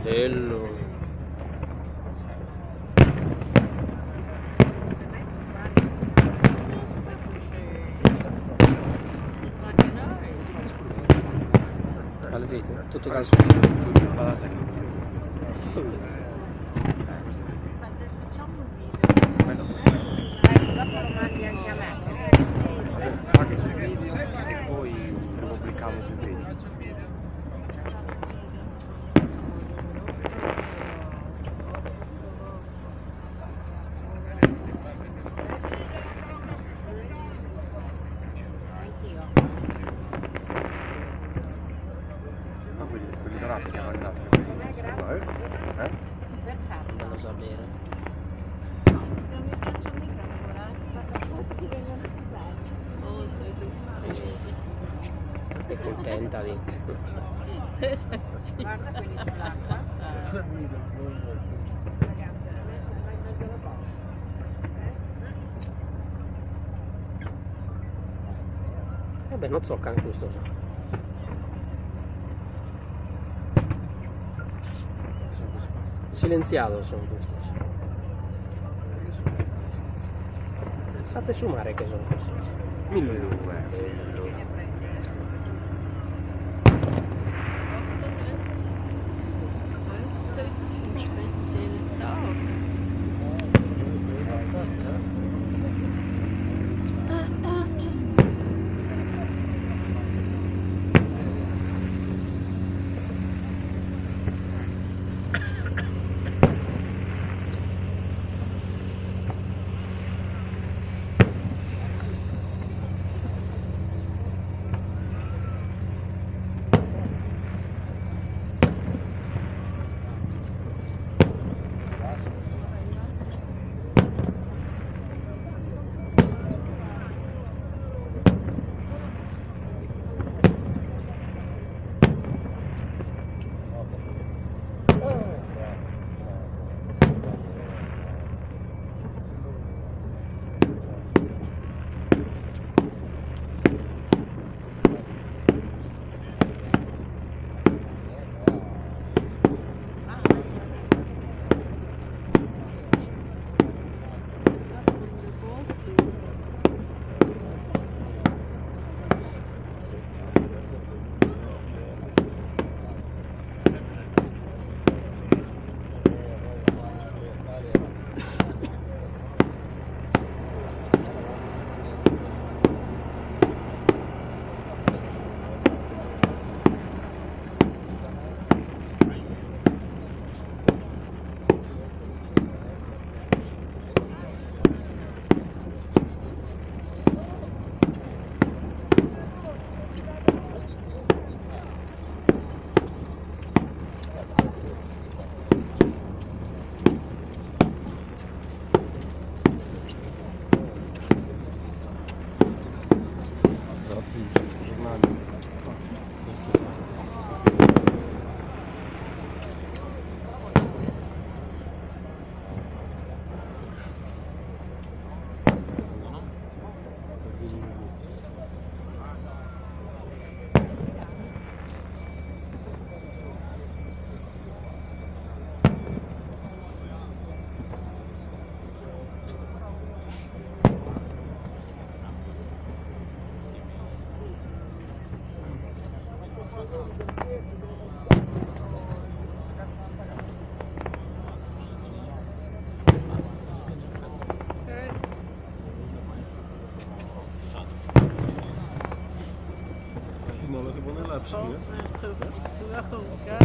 Bello. Alle vedi? Tutto calcio. La sai che Dopo lo mandi anche a me. anche sui video e poi lo pubblichiamo su Facebook. Anch'io. Ma quelli da latte che hanno mandato. Perfetto. Non lo so bene. Non mi piacciono mica ancora. Ti vengono più belli. Oh, sei tu. È contenta lì. Guarda quelli sull'acqua. Ragazzi, a me sembra in mezzo alla bocca. Beh, non so, cane gustoso. Silenziato sono gustosi. Sate su mare che sono gustosi. 1200. Finale chyba najlepszy, nie? Sulla chomka.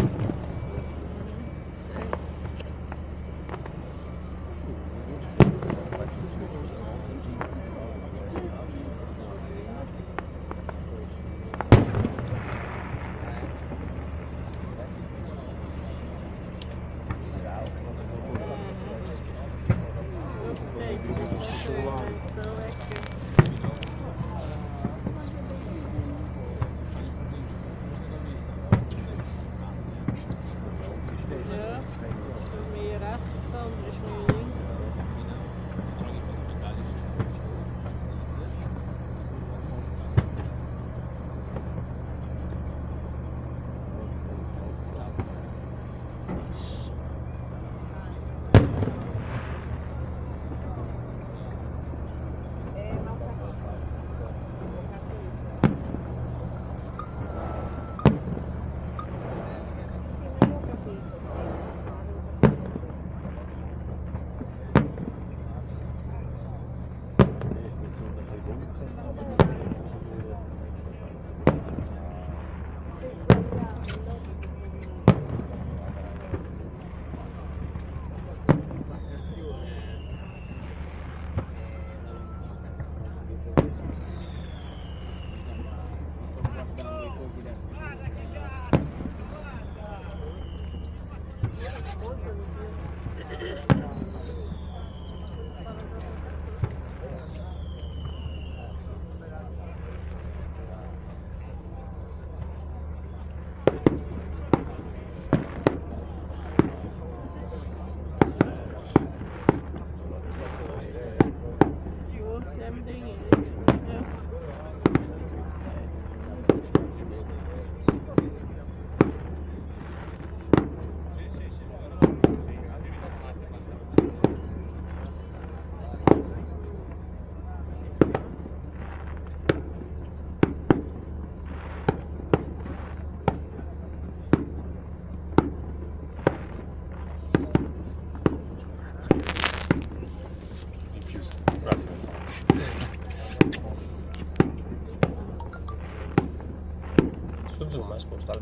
Su zoom sposta al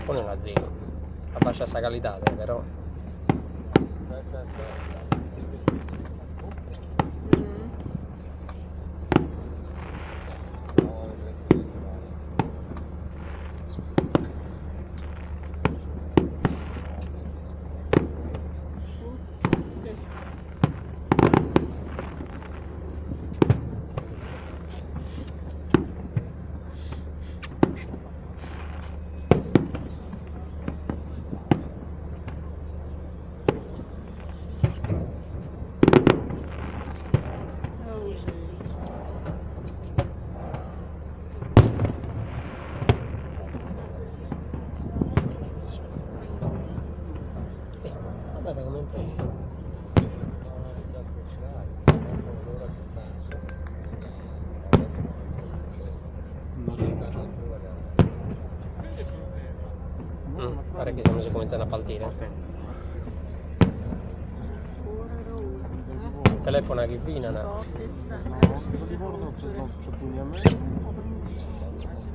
poi nella zero a bassa qualità però guarda come in testa. Guarda che siamo cominciando a partire. Telefona che wina na. No, z tego Livorno przez noc przepłyniemy.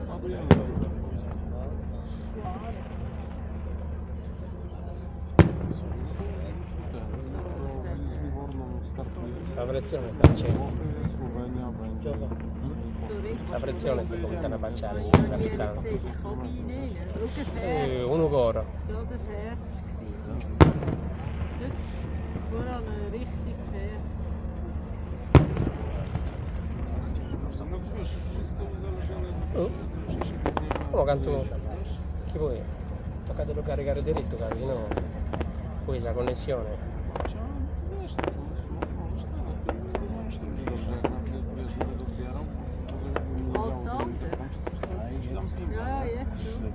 Ładujemy. Z Livorno startuje. Sta frizione sta facendo. Słowenia będzie. Sta frizione sta cominciando a baciare, capitano. Uno coro. Vooral een richtig ver. No wiesz, wszystko uzależnione. Oh, canto. Che vuoi? Toccatelo caricare diretto, caro, sennò poi questa connessione. Ja, jetzt schon.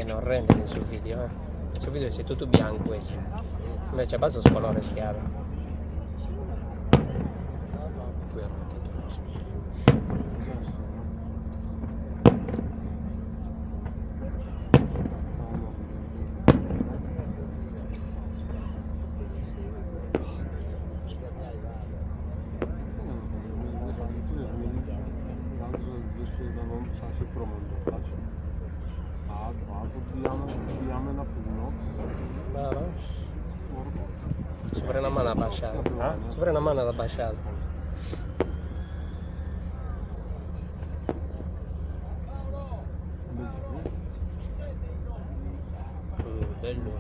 Non rende sul video, Sul video è tutto bianco questo. Invece a base è colore schiaro. Qui è tutto rosso. Podbijamy na północ. No. Sopra una mano abbasciata. Sopra una mano abbasciata. Bello.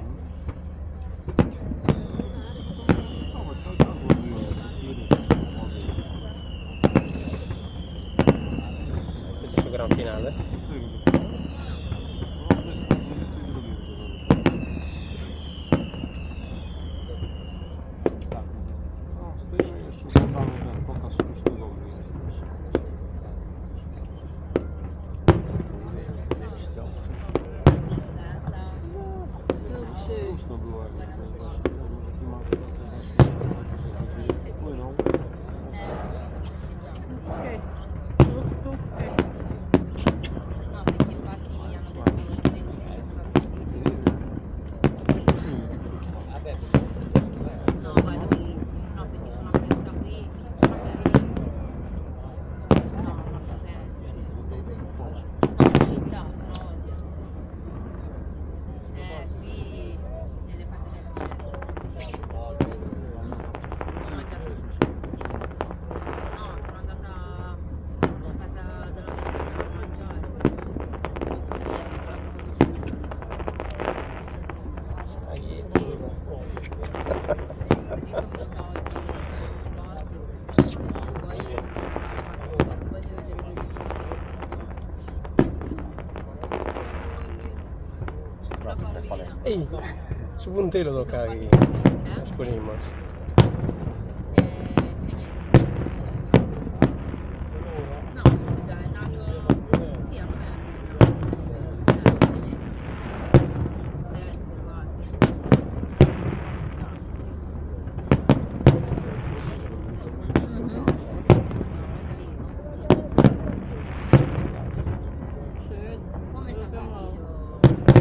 Questo è il suo gran finale. Ehi, su puntello tocca che esponemos. 6 mesi. No, scusa, è nato... Sì, a novembre. 6 mesi. 7 quasi. Come si ha capito? Questo era la diretta.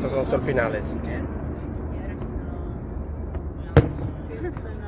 Estos son finales. E ora ci sono...